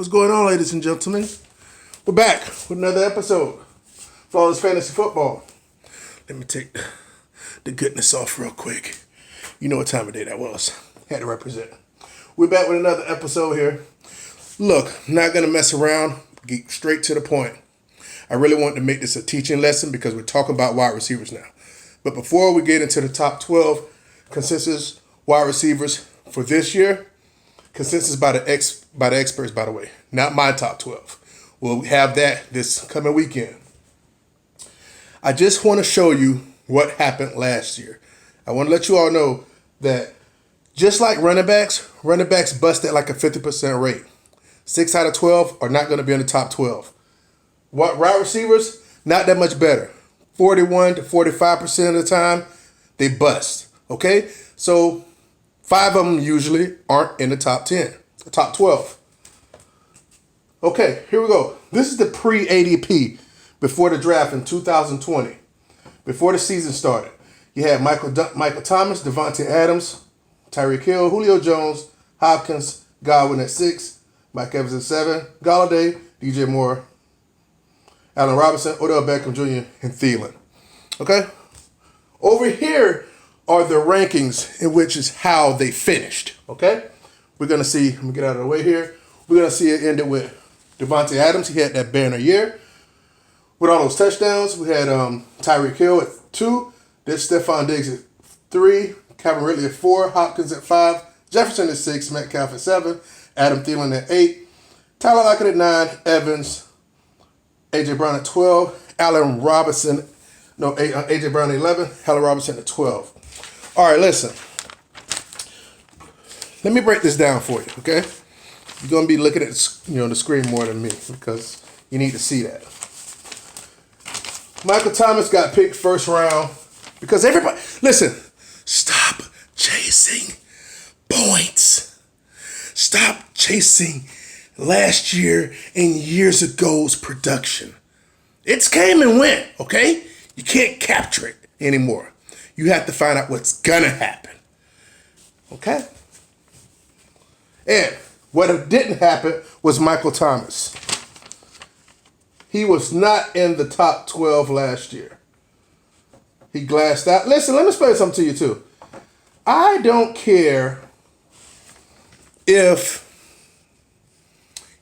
What's going on, ladies and gentlemen? We're back with another episode of All This Fantasy Football. Let me take the goodness off real quick. You know what time of day that was. Had to represent. We're back with another episode here. Look, not going to mess around. Get straight to the point. I really want to make this a teaching lesson because we're talking about wide receivers now. But before we get into the top 12 consensus wide receivers for this year, consensus by the experts, by the way, not my top 12. We'll have that this coming weekend. I just want to show you what happened last year. I want to let you all know that just like running backs bust at like a 50% rate. 6 out of 12 are not going to be in the top 12. What wide receivers? Not that much better. 41 to 45% of the time, they bust. Okay? So 5 of them usually aren't in the top 10, the top 12. Okay, here we go. This is the pre-ADP before the draft in 2020, before the season started. You had Michael Thomas, Devontae Adams, Tyreek Hill, Julio Jones, Hopkins, Goblin at 6, Mike Evans at 7, Galladay, DJ Moore, Allen Robinson, Odell Beckham Jr., and Thielen. Okay? Over here are the rankings, in which is how they finished. Okay? We're going to see, let me get out of the way here. We're going to see it ended with Devontae Adams. He had that banner year with all those touchdowns. We had Tyreek Hill at 2. Then Stephon Diggs at 3. Calvin Ridley at 4. Hopkins at 5. Jefferson at 6. Metcalf at 7. Adam Thielen at 8. Tyler Lockett at 9. Evans. A.J. Brown at 12. Allen Robinson. No, A.J. Brown at 11. Allen Robinson at 12. All right, listen. Let me break this down for you, okay? You're going to be looking at the screen more than me because you need to see that. Michael Thomas got picked first round because everybody, listen, stop chasing points. Stop chasing last year and years ago's production. It's came and went, okay? You can't capture it anymore. You have to find out what's going to happen, okay? And what didn't happen was Michael Thomas. He was not in the top 12 last year. He glassed out. Listen, let me explain something to you too. I don't care if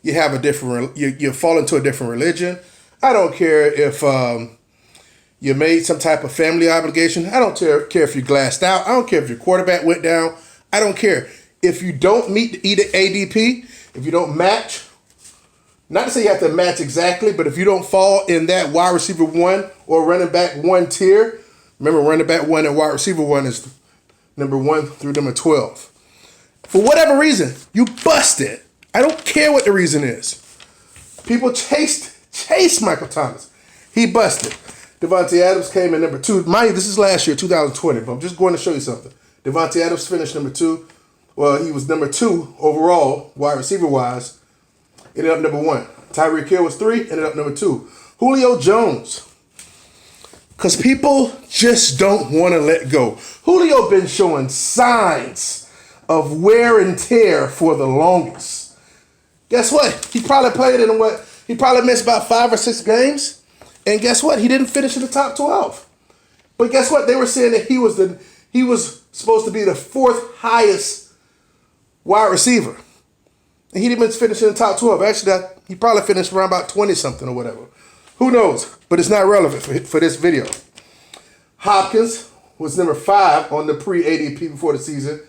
you have a different, you fall into a different religion. I don't care if you made some type of family obligation. I don't care if you glassed out. I don't care if your quarterback went down. I don't care. If you don't meet the ADP, if you don't match, not to say you have to match exactly, but if you don't fall in that wide receiver 1 or running back 1 tier, remember running back 1 and wide receiver 1 is number 1 through number 12. For whatever reason, you busted. I don't care what the reason is. People chased Michael Thomas. He busted. Devontae Adams came in number 2. Mind you, this is last year, 2020, but I'm just going to show you something. Devontae Adams finished number 2. Well, he was number 2 overall, wide receiver-wise. Ended up number 1. Tyreek Hill was 3, ended up number 2. Julio Jones. Because people just don't want to let go. Julio been showing signs of wear and tear for the longest. Guess what? He probably played in he probably missed about 5 or 6 games. And guess what? He didn't finish in the top 12. But guess what? They were saying that he was supposed to be the 4th highest wide receiver. And he didn't finish in the top 12. Actually, he probably finished around about 20-something or whatever. Who knows? But it's not relevant for this video. Hopkins was number 5 on the pre-ADP before the season.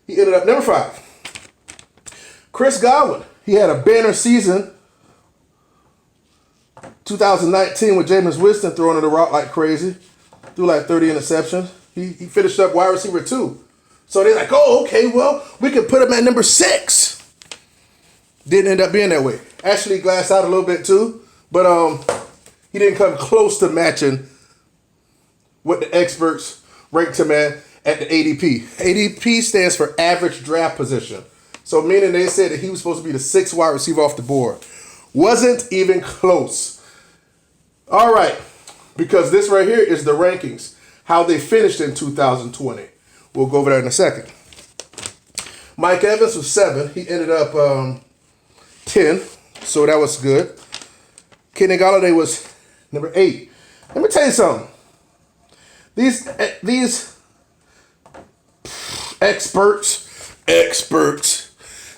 He ended up number 5. Chris Goblin, he had a banner season. 2019 with Jameis Winston throwing the rock like crazy. Threw like 30 interceptions. He finished up wide receiver 2. So they're like, oh, okay, well, we can put him at number 6. Didn't end up being that way. Actually glassed out a little bit too, but he didn't come close to matching what the experts ranked him at the ADP. ADP stands for average draft position. So meaning they said that he was supposed to be the 6th wide receiver off the board. Wasn't even close. All right, because this right here is the rankings, how they finished in 2020. We'll go over that in a second. Mike Evans was 7. He ended up 10, so that was good. Kenny Golladay was number 8. Let me tell you something. These experts,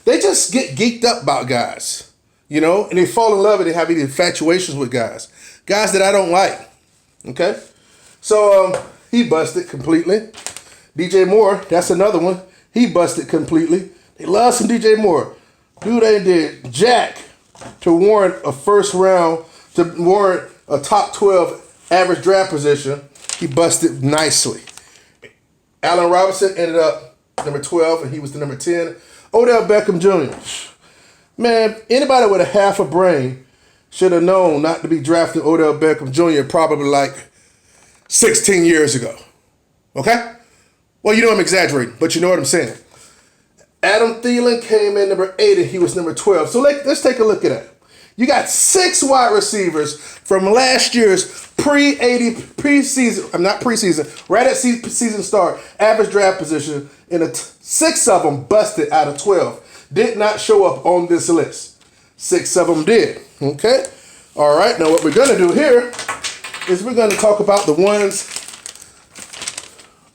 they just get geeked up about guys, you know, and they fall in love and they have these infatuations with guys that I don't like. Okay, so he busted completely. DJ Moore, that's another one. He busted completely. They love some DJ Moore. Dude, they did jack to warrant a first round, to warrant a top 12 average draft position. He busted nicely. Allen Robinson ended up number 12, and he was the number 10. Odell Beckham Jr. Man, anybody with a half a brain should have known not to be drafting Odell Beckham Jr. probably like 16 years ago. Okay? Well, you know I'm exaggerating, but you know what I'm saying. Adam Thielen came in number 8, and he was number 12. So let's take a look at that. You got 6 wide receivers from last year's preseason, right at season start, average draft position, and 6 of them busted out of 12. Did not show up on this list. 6 of them did. Okay? All right, now what we're going to do here is we're going to talk about the ones,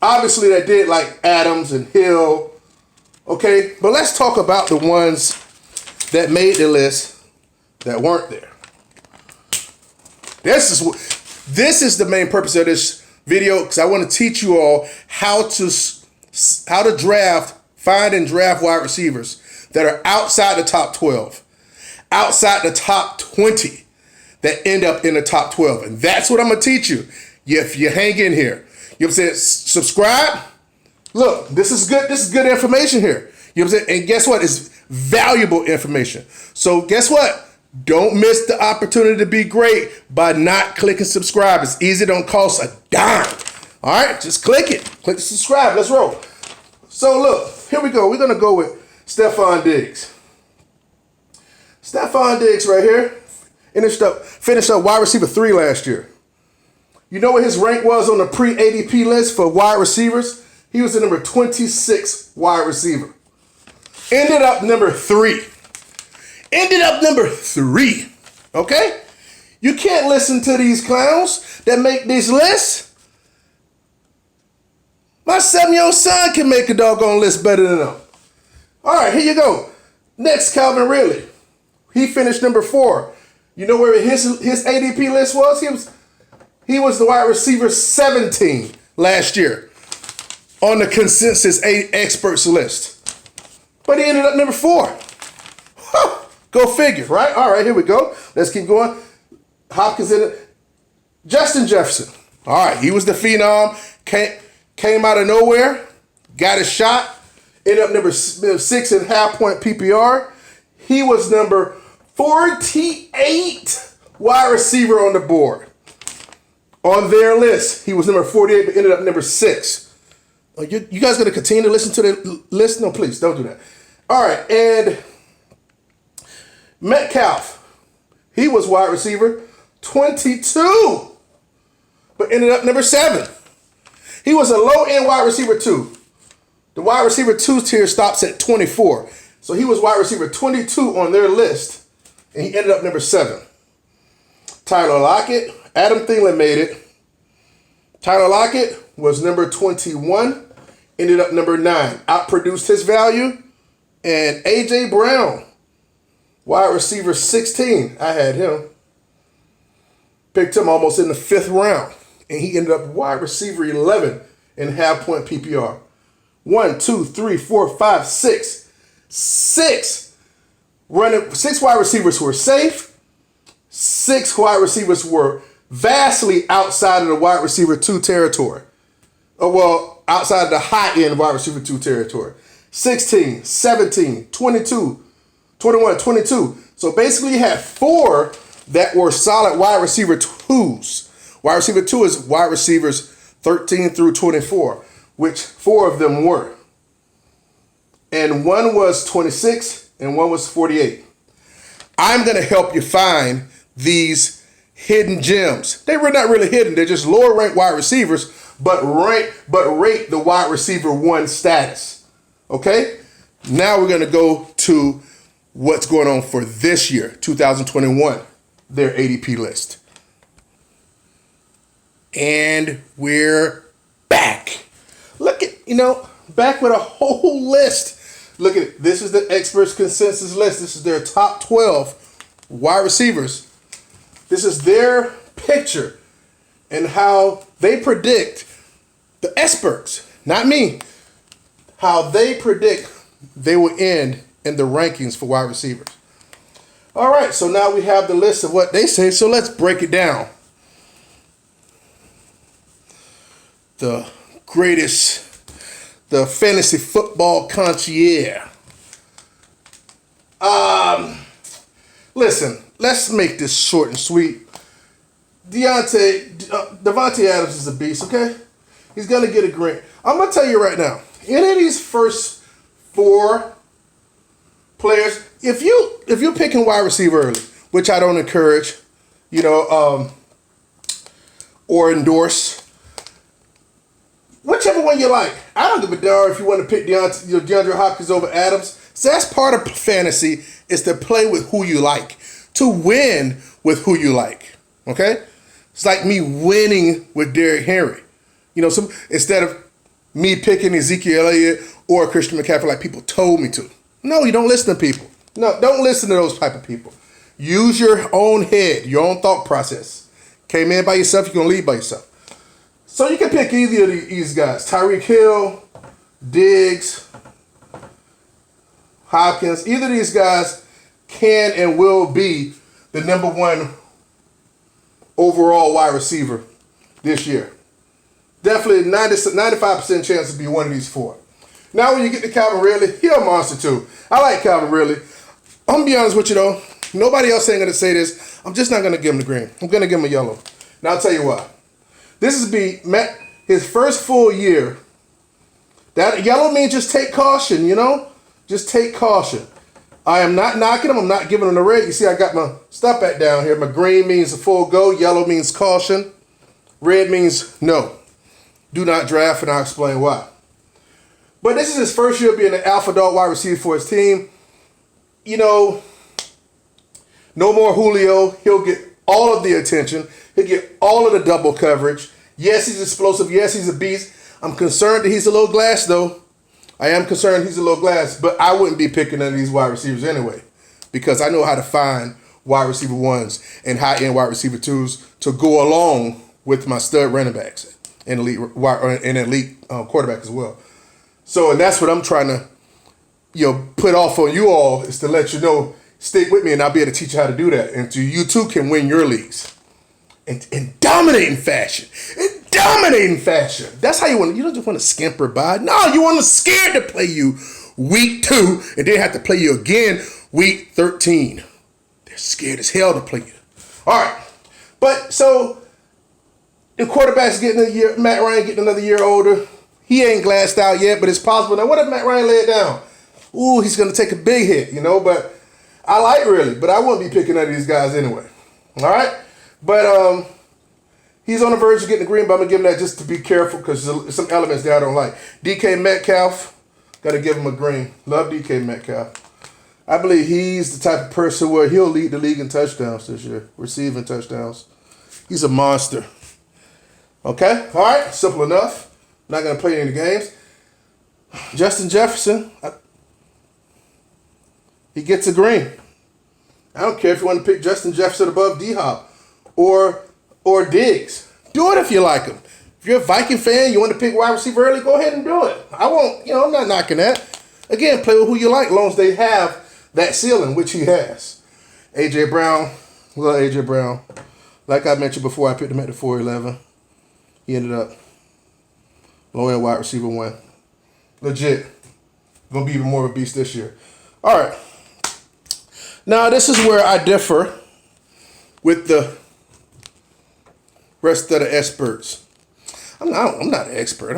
obviously, that did, like Adams and Hill. Okay? But let's talk about the ones that made the list that weren't there. This is the main purpose of this video, because I want to teach you all how to find and draft wide receivers that are outside the top 12, outside the top 20, that end up in the top 12. And that's what I'm going to teach you if you hang in here. You know what I'm saying? Subscribe. Look, this is good. This is good information here. You know what I'm saying? And guess what? It's valuable information. So guess what? Don't miss the opportunity to be great by not clicking subscribe. It's easy. Don't cost a dime. All right? Just click it. Click subscribe. Let's roll. So look, here we go. We're going to go with Stefon Diggs. Stefon Diggs right here finished up wide receiver 3 last year. You know what his rank was on the pre-ADP list for wide receivers? He was the number 26 wide receiver. Ended up number 3. Okay? You can't listen to these clowns that make these lists. My 7-year-old son can make a doggone list better than them. All right, here you go. Next, Calvin Ridley. He finished number 4. You know where his ADP list was? He was the wide receiver 17 last year on the consensus experts list. But he ended up number 4. Huh. Go figure, right? All right, here we go. Let's keep going. Hopkins in it. Justin Jefferson. All right, he was the phenom. Came out of nowhere. Got a shot. Ended up number 6.5 point PPR. He was number 48 wide receiver on the board. On their list, he was number 48, but ended up number 6. You guys going to continue to listen to the list? No, please, don't do that. All right, and Metcalf, he was wide receiver 22, but ended up number 7. He was a low-end wide receiver 2. The wide receiver 2 tier stops at 24. So he was wide receiver 22 on their list, and he ended up number 7. Tyler Lockett, Adam Thielen made it. Tyler Lockett was number 21, ended up number 9. Outproduced his value. And A.J. Brown, wide receiver 16. I had him. Picked him almost in the 5th round. And he ended up wide receiver 11 in half-point PPR. 1, 2, 3, 4, 5, 6. 6 wide receivers were safe. 6 wide receivers were vastly outside of the wide receiver 2 territory. Outside of the high-end wide receiver 2 territory. 16, 17, 22, 21, 22. So basically you had 4 that were solid wide receiver 2s. Wide receiver 2 is wide receivers 13 through 24, which 4 of them were. And 1 was 26 and 1 was 48. I'm going to help you find these hidden gems. They were not really hidden. They're just lower ranked wide receivers, but rate the wide receiver 1 status. Okay? Now we're going to go to what's going on for this year, 2021, their ADP list. And we're back. Look at, back with a whole list. Look at it. This is the experts' consensus list. This is their top 12 wide receivers. This is their picture and how they predict, the experts, not me, how they predict they will end in the rankings for wide receivers. All right, so now we have the list of what they say, so let's break it down. The greatest, the fantasy football concierge. Listen, let's make this short and sweet. Devontae Adams is a beast, okay? He's gonna get a green. I'm gonna tell you right now, any of these first 4 players, if you're picking wide receiver early, which I don't encourage, or endorse, whichever one you like. I don't give a darn if you want to pick DeAndre Hopkins over Adams. So that's part of fantasy, is to play with who you like, to win with who you like. Okay? It's like me winning with Derrick Henry. Instead of me picking Ezekiel Elliott or Christian McCaffrey like people told me to. No, you don't listen to people. No, don't listen to those type of people. Use your own head, your own thought process. Came in by yourself, you're going to leave by yourself. So you can pick either of these guys. Tyreek Hill, Diggs, Hopkins. Either of these guys can and will be the number 1 overall wide receiver this year. Definitely 95% chance to be one of these 4. Now when you get to Calvin Ridley, he's a monster too. I like Calvin Ridley. I'm going to be honest with you though. Nobody else ain't going to say this. I'm just not going to give him the green. I'm going to give him a yellow. Now I'll tell you why. This is his first full year. That yellow means just take caution, Just take caution. I am not knocking him. I'm not giving him the red. You see, I got my stuff back down here. My green means a full go. Yellow means caution. Red means no. Do not draft, and I'll explain why. But this is his first year being an alpha dog wide receiver for his team. No more Julio. He'll get all of the attention. He'll get all of the double coverage. Yes, he's explosive. Yes, he's a beast. I'm concerned that he's a little glass, though. I am concerned he's a little glass, but I wouldn't be picking none of these wide receivers anyway, because I know how to find wide receiver 1s and high-end wide receiver 2s to go along with my stud running backs and elite quarterback as well. So, and that's what I'm trying to, put off on you all, is to let you know, stick with me and I'll be able to teach you how to do that. And you too can win your leagues in dominating fashion. That's how you want. You don't just want to scamper by. No, you want to scared to play you week 2 and then have to play you again week 13. They're scared as hell to play you. All right, but so the quarterback's getting a year. Matt Ryan getting another year older. He ain't glassed out yet, but it's possible. Now, what if Matt Ryan lay it down? Ooh, he's gonna take a big hit, But I like Ridley, but I wouldn't be picking any of these guys anyway. All right, but he's on the verge of getting the green, but I'm going to give him that just to be careful because there's some elements there I don't like. DK Metcalf, got to give him a green. Love DK Metcalf. I believe he's the type of person where he'll lead the league in touchdowns this year, receiving touchdowns. He's a monster. Okay? All right, simple enough. Not going to play any games. Justin Jefferson, he gets a green. I don't care if you want to pick Justin Jefferson above D-Hop or Diggs. Do it if you like him. If you're a Viking fan, you want to pick wide receiver early, go ahead and do it. I won't, I'm not knocking that. Again, play with who you like, as long as they have that ceiling, which he has. A.J. Brown, love A.J. Brown. Like I mentioned before, I picked him at the 411. He ended up low-end wide receiver 1. Legit. Going to be even more of a beast this year. All right. Now, this is where I differ with the rest of the experts. I'm not an expert.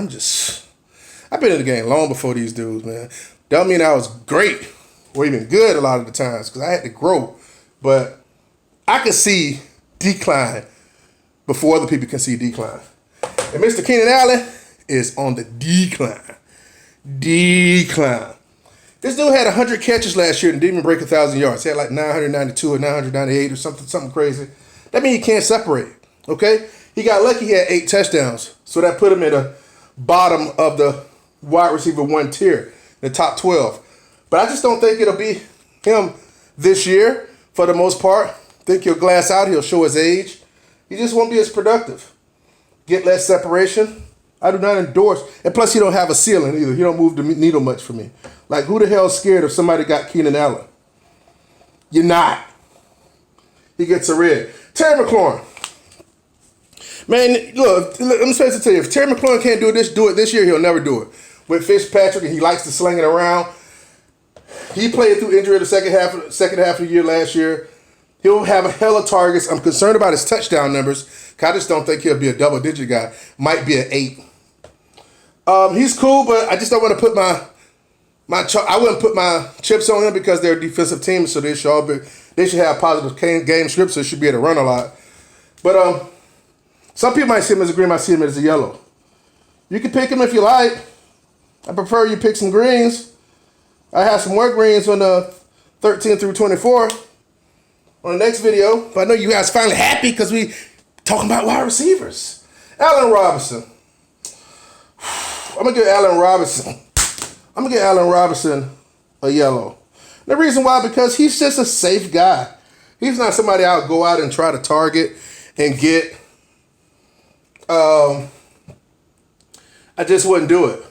I've been in the game long before these dudes, man. Don't mean I was great or even good a lot of the times because I had to grow. But I could see decline before other people can see decline. And Mr. Keenan Allen is on the decline. This dude had 100 catches last year and didn't even break 1,000 yards. He had like 992 or 998 or something crazy. That means he can't separate. Okay? He got lucky he had 8 touchdowns. So that put him in the bottom of the wide receiver 1 tier, the top 12. But I just don't think it'll be him this year for the most part. I think he'll glass out. He'll show his age. He just won't be as productive. Get less separation. I do not endorse. And plus, he don't have a ceiling either. He don't move the needle much for me. Like, who the hell's scared if somebody got Keenan Allen? You're not. He gets a red. Terry McLaurin. Man, look, let me say this to you. If Terry McLaurin can't do it this year, he'll never do it. With Fitzpatrick, and he likes to sling it around. He played through injury the second half of the year last year. He'll have a hell of targets. I'm concerned about his touchdown numbers. I just don't think he'll be a double-digit guy. Might be an 8. He's cool, but I just don't want to put I wouldn't put my chips on him because they're a defensive team, so they should have positive game scripts, so they should be able to run a lot. But some people might see him as a green, might see him as a yellow. You can pick him if you like. I prefer you pick some greens. I have some more greens on the 13 through 24 on the next video. But I know you guys finally happy because we talking about wide receivers. Allen Robinson. I'm gonna give Allen Robinson a yellow. The reason why, because he's just a safe guy. He's not somebody I'll go out and try to target and get. I just wouldn't do it.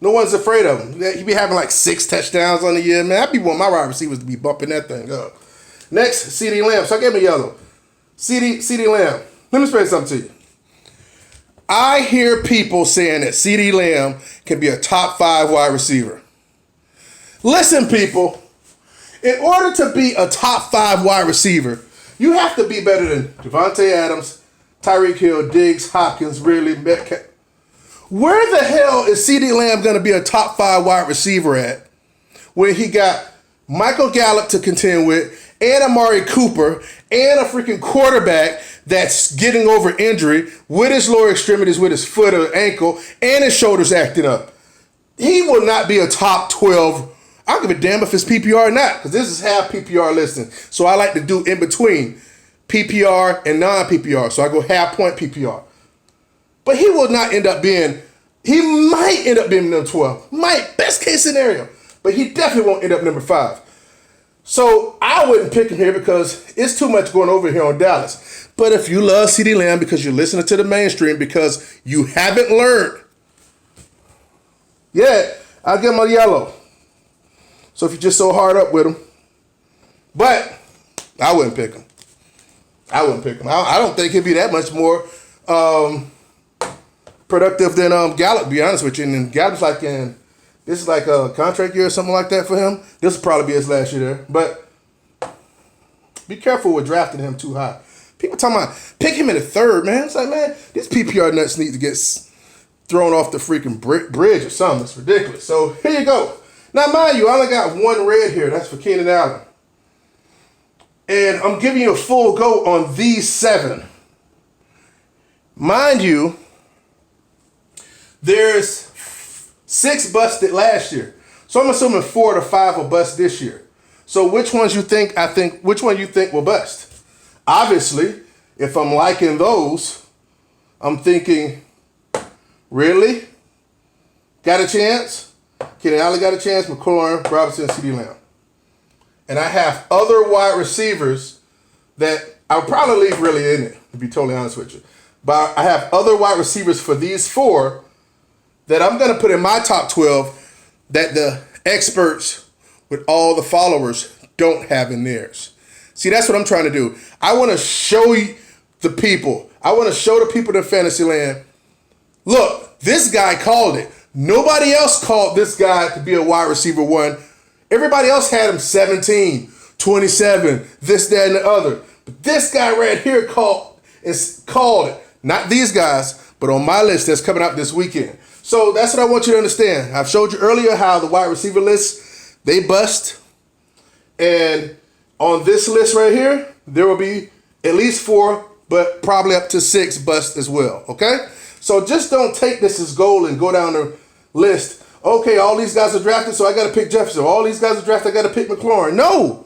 No one's afraid of him. He'd be having like 6 touchdowns on the year. Man, I'd be wanting my wide receivers to be bumping that thing up. Next, CeeDee Lamb. So I gave him a yellow. CeeDee Lamb. Let me explain something to you. I hear people saying that CeeDee Lamb can be a top 5 wide receiver. Listen, people. In order to be a top 5 wide receiver, you have to be better than Devontae Adams, Tyreek Hill, Diggs, Hopkins, Ridley, Metcalf. Where the hell is CeeDee Lamb going to be a top 5 wide receiver at when he got Michael Gallup to contend with, and Amari Cooper, and a freaking quarterback that's getting over injury with his lower extremities, with his foot or ankle, and his shoulders acting up? He will not be a top 12. I don't give a damn if it's PPR or not, because this is half PPR listing. So I like to do in between PPR and non-PPR. So I go half point PPR. But he will not end up being, he might end up being number 12. Might, best case scenario. But he definitely won't end up number 5. So I wouldn't pick him here because it's too much going over here on Dallas. But if you love CeeDee Lamb because you're listening to the mainstream because you haven't learned yet, I'll give him a yellow. So if you're just so hard up with him. But I wouldn't pick him. I don't think he'd be that much more productive than Gallup, to be honest with you. And Gallup's like this is like a contract year or something like that for him. This will probably be his last year there. But be careful with drafting him too high. People talking about pick him in the 3rd, man. It's like, man, these PPR nuts need to get thrown off the freaking bridge or something. It's ridiculous. So here you go. Now, mind you, I only got 1 red here. That's for Keenan Allen. And I'm giving you a full go on these 7. Mind you, there's 6 busted last year. So I'm assuming 4 to 5 will bust this year. So which ones you think, which one you think will bust? Obviously, if I'm liking those, I'm thinking, really? Got a chance? Keenan Allen got a chance, McLaurin, Robinson, CeeDee Lamb. And I have other wide receivers that I'll probably leave really in it, to be totally honest with you. But I have other wide receivers for these 4 that I'm going to put in my top 12 that the experts with all the followers don't have in theirs. See, that's what I'm trying to do. I want to show you the people. I want to show the people in fantasy land, look, this guy called it. Nobody else called this guy to be a wide receiver 1. Everybody else had him 17, 27, this, that, and the other. But this guy right here called it. Not these guys, but on my list that's coming out this weekend. So that's what I want you to understand. I've showed you earlier how the wide receiver lists, they bust. And on this list right here, there will be at least 4, but probably up to 6 bust as well, okay? So just don't take this as gold and go down the list. okay, all these guys are drafted, so I got to pick Jefferson. All these guys are drafted, I got to pick McLaurin. No.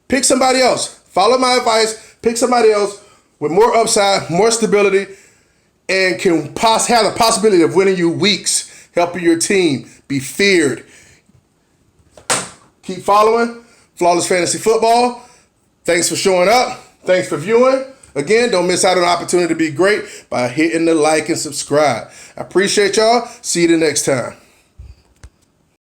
Pick somebody else. Follow my advice. Pick somebody else with more upside, more stability, and can have the possibility of winning you weeks, helping your team be feared. Keep following Flawless Fantasy Football. Thanks for showing up. Thanks for viewing. Again, don't miss out on the opportunity to be great by hitting the like and subscribe. I appreciate y'all. See you the next time.